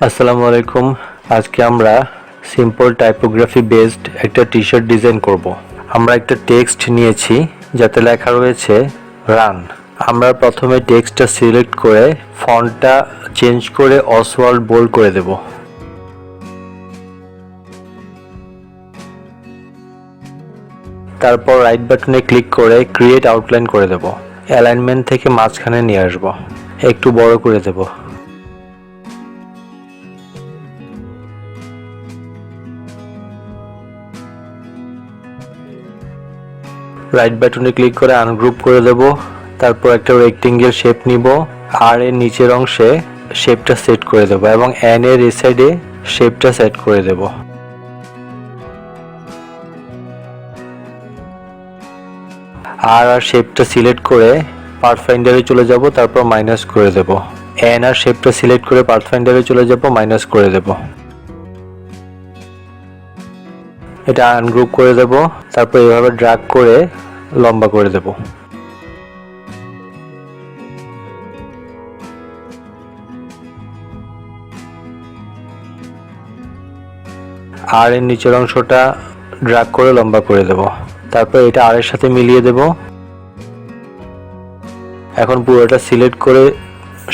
আসসালামু আলাইকুম। আজকে আমরা সিম্পল টাইপোগ্রাফি বেসড একটা টি-শার্ট ডিজাইন করব। আমরা একটা টেক্সট নিয়েছি যাতে লেখা রয়েছে রান। আমরা প্রথমে টেক্সটটা সিলেক্ট করে ফন্টটা চেঞ্জ করে অসওয়াল্ড বোল্ড করে দেব। তারপর রাইট বাটনে ক্লিক করে ক্রিয়েট আউটলাইন করে দেব। অ্যালাইনমেন্ট থেকে মাঝখানে নিয়ে আসব, একটু বড় করে দেব। রাইট বাটনে ক্লিক করে আনগ্রুপ করে দেব। তারপর একটা রেক্টেঙ্গেল শেপ নিব, আর এর নিচের অংশে শেপটা সেট করে দেব এবং এন এর এই সাইডে শেপটা সেট করে দেব। আর শেপটা সিলেক্ট করে পাথ ফাইন্ডারে চলে যাব, তারপর মাইনাস করে দেব। এন আর শেপটা সিলেক্ট করে পাথ ফাইন্ডারে চলে যাব, মাইনাস করে দেব। এটা আনগ্রুপ করে দেব, তারপর এভাবে ড্র্যাগ করে লম্বা করে দেব। আর এর নিচের অংশটা ড্র্যাগ করে লম্বা করে দেব। তারপর এটা আর এর সাথে মিলিয়ে দেব। এখন পুরোটা সিলেক্ট করে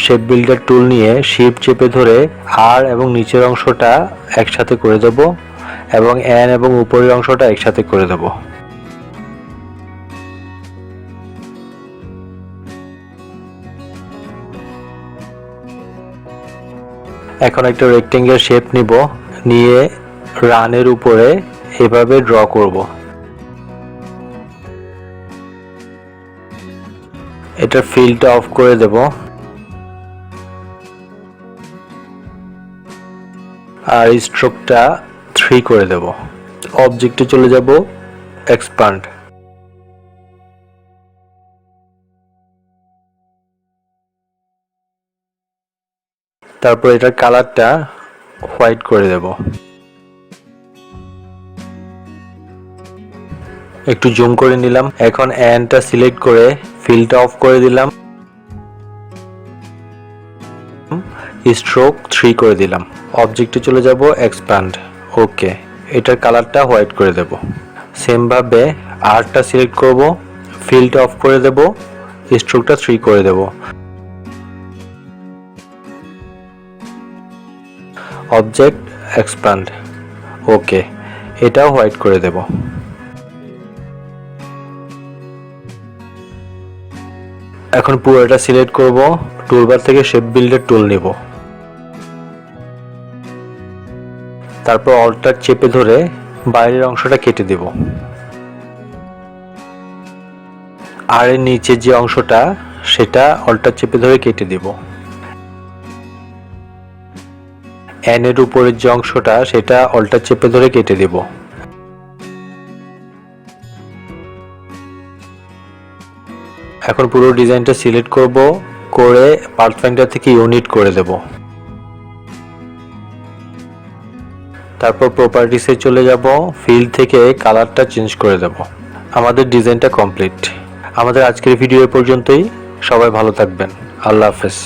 শেপ বিল্ডার টুল নিয়ে শিফট চেপে ধরে আর এবং নিচের অংশটা একসাথে করে দেব এবং এন এবং উপরের অংশটা একসাথে করে দেব। এখন একটা রেক্টেঙ্গেল শেপ নিব, নিয়ে রানের উপরে এভাবে ড্র করব। এটা ফিলটা অফ করে দেব আর স্ট্রোকটা 3 করে দেব। অবজেক্টে চলে যাব, এক্সপ্যান্ড। তারপর এটার কালারটা হোয়াইট করে দেব। একটু জুম করে নিলাম। এখন এন্ডটা সিলেক্ট করে ফিলটা অফ করে দিলাম, স্ট্রোক 3 করে দিলাম। অবজেক্টে চলে যাব, এক্সপ্যান্ড। ওকে, এটার কালারটা হোয়াইট করে দেব। সেম ভাবে আরটা সিলেক্ট করব, ফিলটা অফ করে দেব, স্ট্রোকটা 3 করে দেব। Object, expand. ওকে, এটাও হোয়াইট করে দেব। এখন পুরোটা সিলেক্ট করব, টুলবার থেকে শেপ বিল্ডার টুল নিব, তারপর অল্টার চেপে ধরে বাইরের অংশটা কেটে দেব। আর এর নিচে যে অংশটা সেটা অল্টার চেপে ধরে কেটে দেব। এন এর উপরের যে অংশটা সেটা অল্টার চেপে ধরে কেটে দেব। এখন পুরো ডিজাইনটা সিলেক্ট করব, করে পাথ ফাইন্ডার থেকে ইউনিট করে দেব। তারপর প্রপার্টিসে চলে যাব, ফিল থেকে কালারটা চেঞ্জ করে দেব। আমাদের ডিজাইনটা কমপ্লিট। আমাদের আজকের ভিডিও পর্যন্তই। সবাই ভালো থাকবেন। আল্লাহ হাফেজ।